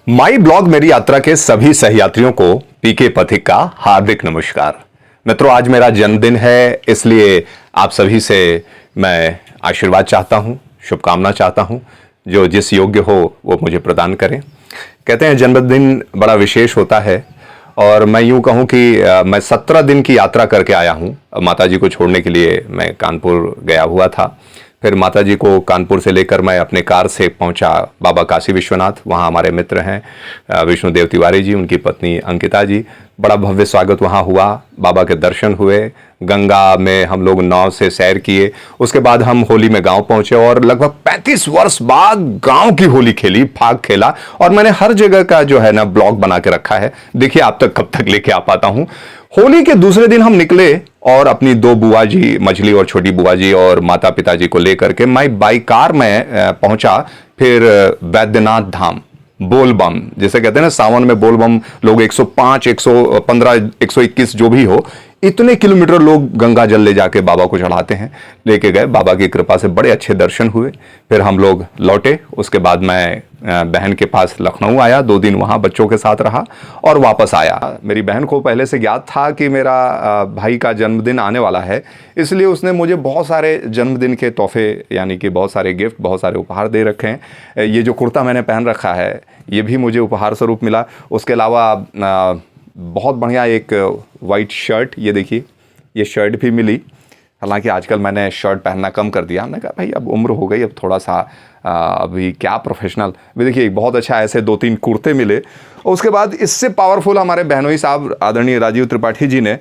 My blog मेरी यात्रा के सभी सहयात्रियों को पीके पथिक का हार्दिक नमस्कार। मित्रों, आज मेरा जन्मदिन है, इसलिए आप सभी से मैं आशीर्वाद चाहता हूं, शुभकामना चाहता हूं। जो जिस योग्य हो वो मुझे प्रदान करें। कहते हैं जन्मदिन बड़ा विशेष होता है और मैं यूं कहूं कि मैं 17 दिन की यात्रा करके आया हूं। माताजी को छोड़ने के लिए मैं कानपुर गया हुआ था। फिर माताजी को कानपुर से लेकर मैं अपने कार से पहुंचा बाबा काशी विश्वनाथ। वहां हमारे मित्र हैं विष्णुदेव तिवारी जी, उनकी पत्नी अंकिता जी। बड़ा भव्य स्वागत वहां हुआ, बाबा के दर्शन हुए, गंगा में हम लोग नाव से सैर किए। उसके बाद हम होली में गांव पहुंचे और लगभग 35 वर्ष बाद गांव की होली खेली, फाग खेला। और मैंने हर जगह का जो है ना ब्लॉग बना के रखा है, देखिए आप तक कब तक लेके आ पाता हूं। होली के दूसरे दिन हम निकले और अपनी दो बुआ जी, मछली और छोटी बुआ जी और माता पिताजी को लेकर के मैं बाई कार में पहुंचा। फिर बैद्यनाथ धाम, बोलबम जिसे कहते हैं ना, सावन में बोलबम लोग 105, 115, 121 जो भी हो, इतने किलोमीटर लोग गंगा जल ले जाके बाबा को चढ़ाते हैं। लेके गए, बाबा की कृपा से बड़े अच्छे दर्शन हुए। फिर हम लोग लौटे। उसके बाद मैं बहन के पास लखनऊ आया, 2 दिन वहाँ बच्चों के साथ रहा और वापस आया। मेरी बहन को पहले से ज्ञात था कि मेरा भाई का जन्मदिन आने वाला है, इसलिए उसने मुझे बहुत सारे जन्मदिन के तोहफे यानी कि बहुत सारे गिफ्ट, बहुत सारे उपहार दे रखे हैं। ये जो कुर्ता मैंने पहन रखा है ये भी मुझे उपहार स्वरूप मिला। उसके अलावा बहुत बढ़िया एक वाइट शर्ट, ये देखिए, ये शर्ट भी मिली। हालांकि आजकल मैंने शर्ट पहनना कम कर दिया। हमने कहा भाई अब उम्र हो गई, अब थोड़ा सा अभी क्या प्रोफेशनल। भी देखिए बहुत अच्छा ऐसे 2-3 कुर्ते मिले। और उसके बाद इससे पावरफुल हमारे बहनोई साहब आदरणीय राजीव त्रिपाठी जी ने,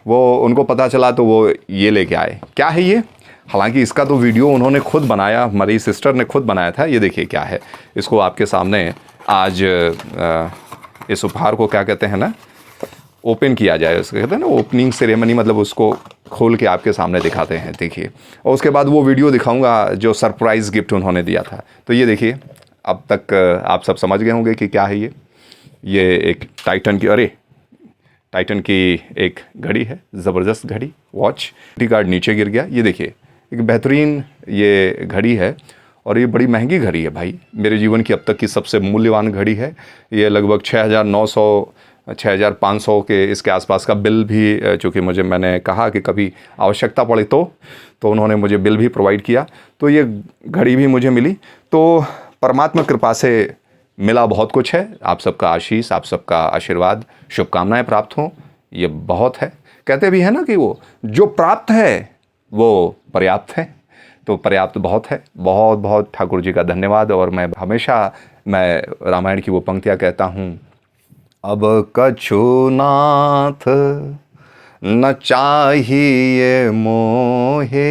वो उनको पता चला तो वो ये लेके आए। क्या है ये? हालांकि इसका तो वीडियो उन्होंने खुद बनाया, हमारी सिस्टर ने खुद बनाया था। ये देखिए क्या है, इसको आपके सामने आज इस उपहार को क्या कहते हैं ना, ओपन किया जाए। उसको कहते हैं ना ओपनिंग सेरेमनी, मतलब उसको खोल के आपके सामने दिखाते हैं। देखिए, और उसके बाद वो वीडियो दिखाऊंगा जो सरप्राइज़ गिफ्ट उन्होंने दिया था। तो ये देखिए, अब तक आप सब समझ गए होंगे कि क्या है ये एक टाइटन की, अरे टाइटन की एक घड़ी है, ज़बरदस्त घड़ी, वॉच। टी कार्ड नीचे गिर गया। ये देखिए एक बेहतरीन ये घड़ी है और ये बड़ी महंगी घड़ी है भाई। मेरे जीवन की अब तक की सबसे मूल्यवान घड़ी है। ये लगभग 6,900 6,500 के इसके आसपास का बिल भी, चूँकि मैंने कहा कि कभी आवश्यकता पड़े तो उन्होंने मुझे बिल भी प्रोवाइड किया। तो ये घड़ी भी मुझे मिली। तो परमात्मा कृपा से मिला बहुत कुछ है। आप सबका आशीष, आप सबका आशीर्वाद, शुभकामनाएं प्राप्त हों, ये बहुत है। कहते भी हैं ना कि वो जो प्राप्त है वो पर्याप्त है। तो पर्याप्त बहुत है। बहुत बहुत ठाकुर जी का धन्यवाद। और मैं हमेशा रामायण की वो पंक्तियाँ कहता हूँ, अब कछु नाथ न चाहिए मोहे,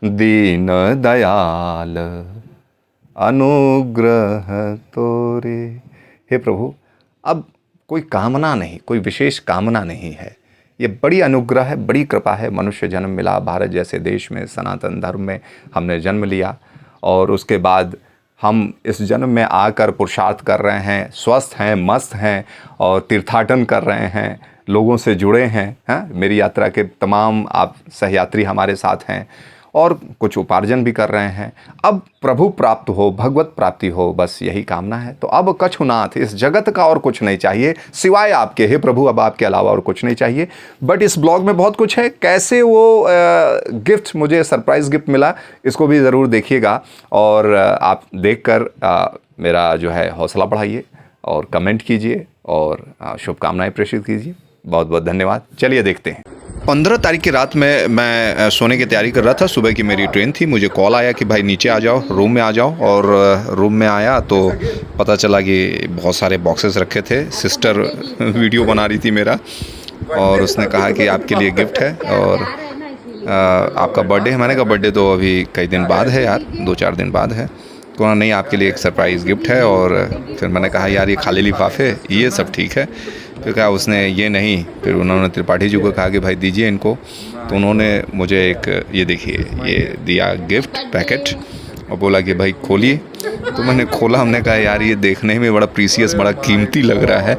दीन दयाल अनुग्रह तोरे। हे प्रभु, अब कोई कामना नहीं, कोई विशेष कामना नहीं है। ये बड़ी अनुग्रह है, बड़ी कृपा है। मनुष्य जन्म मिला, भारत जैसे देश में, सनातन धर्म में हमने जन्म लिया और उसके बाद हम इस जन्म में आकर पुरुषार्थ कर रहे हैं, स्वस्थ हैं, मस्त हैं और तीर्थाटन कर रहे हैं, लोगों से जुड़े हैं। मेरी यात्रा के तमाम आप सहयात्री हमारे साथ हैं और कुछ उपार्जन भी कर रहे हैं। अब प्रभु प्राप्त हो, भगवत प्राप्ति हो, बस यही कामना है। तो अब कछुनाथ, इस जगत का और कुछ नहीं चाहिए सिवाय आपके। हे प्रभु, अब आपके अलावा और कुछ नहीं चाहिए। बट इस ब्लॉग में बहुत कुछ है। कैसे वो गिफ्ट, मुझे सरप्राइज़ गिफ्ट मिला, इसको भी ज़रूर देखिएगा और आप देखकर मेरा जो है हौसला बढ़ाइए और कमेंट कीजिए और शुभकामनाएँ प्रेषित कीजिए। बहुत बहुत धन्यवाद। चलिए देखते हैं। 15 तारीख की रात में मैं सोने की तैयारी कर रहा था। सुबह की मेरी ट्रेन थी। मुझे कॉल आया कि भाई नीचे आ जाओ, रूम में आ जाओ। और रूम में आया तो पता चला कि बहुत सारे बॉक्सेस रखे थे। सिस्टर वीडियो बना रही थी मेरा और उसने कहा कि आपके लिए गिफ्ट है और आपका बर्थडे है। मैंने कहा बर्थडे तो अभी कई दिन बाद है यार, 2-4 दिन बाद है। तो नहीं, आपके लिए एक सरप्राइज़ गिफ्ट है। और फिर मैंने कहा यार ये खाली लिफाफे, ये सब ठीक है। फिर कहा उसने ये नहीं, फिर उन्होंने त्रिपाठी जी को कहा कि भाई दीजिए इनको। तो उन्होंने मुझे एक ये देखिए ये दिया गिफ्ट पैकेट और बोला कि भाई खोलिए। तो मैंने खोला। हमने कहा यार ये देखने में बड़ा प्रीसियस, बड़ा कीमती लग रहा है।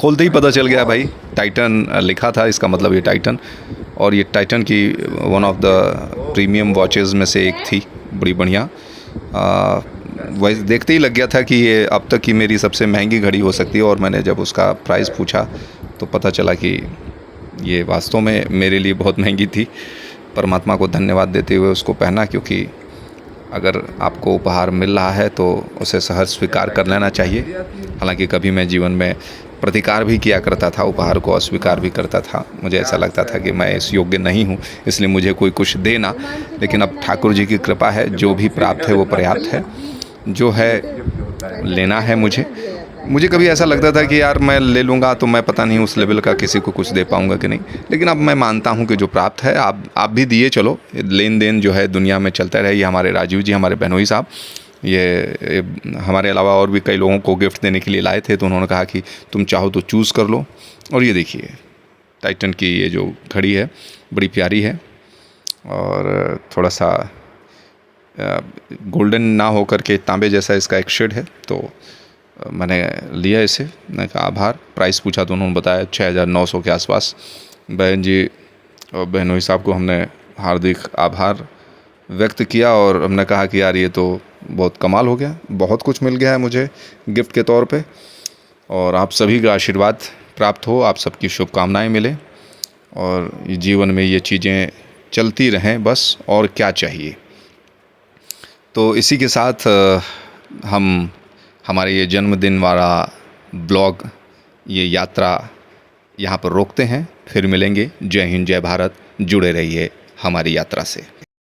खोलते ही पता चल गया भाई टाइटन लिखा था, इसका मतलब ये टाइटन। और ये टाइटन की one of the premium watches में से एक थी, बड़ी बढ़िया। वैसे देखते ही लग गया था कि ये अब तक की मेरी सबसे महंगी घड़ी हो सकती है। और मैंने जब उसका प्राइस पूछा तो पता चला कि ये वास्तव में मेरे लिए बहुत महंगी थी। परमात्मा को धन्यवाद देते हुए उसको पहना, क्योंकि अगर आपको उपहार मिल रहा है तो उसे सहज स्वीकार कर लेना चाहिए। हालांकि कभी मैं जीवन में प्रतिकार भी किया करता था, उपहार को अस्वीकार भी करता था। मुझे ऐसा लगता था कि मैं इस योग्य नहीं हूँ, इसलिए मुझे कोई कुछ देना। लेकिन अब ठाकुर जी की कृपा है, जो भी प्राप्त है वो पर्याप्त है। जो है लेना है मुझे कभी ऐसा लगता था कि यार मैं ले लूँगा तो मैं पता नहीं उस लेवल का किसी को कुछ दे पाऊँगा कि नहीं। लेकिन अब मैं मानता हूँ कि जो प्राप्त है आप भी दिए चलो। लेन देन जो है दुनिया में चलता रहे। ये हमारे राजीव जी, हमारे बहनोई साहब, ये हमारे अलावा और भी कई लोगों को गिफ्ट देने के लिए लाए थे। तो उन्होंने कहा कि तुम चाहो तो चूज़ कर लो। और ये देखिए टाइटन की ये जो घड़ी है बड़ी प्यारी है, और थोड़ा सा गोल्डन ना हो करके तांबे जैसा इसका एक शेड है। तो मैंने लिया इसे। मैंने कहा आभार। प्राइस पूछा तो उन्होंने बताया 6,900 के आसपास। बहन जी और बहनोई साहब को हमने हार्दिक आभार व्यक्त किया, और हमने कहा कि यार ये तो बहुत कमाल हो गया, बहुत कुछ मिल गया है मुझे गिफ्ट के तौर पे। और आप सभी का आशीर्वाद प्राप्त हो, आप सबकी शुभकामनाएं मिले, और जीवन में ये चीज़ें चलती रहें बस, और क्या चाहिए। तो इसी के साथ हम हमारे ये जन्मदिन वाला ब्लॉग, ये यात्रा यहाँ पर रोकते हैं। फिर मिलेंगे। जय हिंद, जय भारत। जुड़े रहिए हमारी यात्रा से।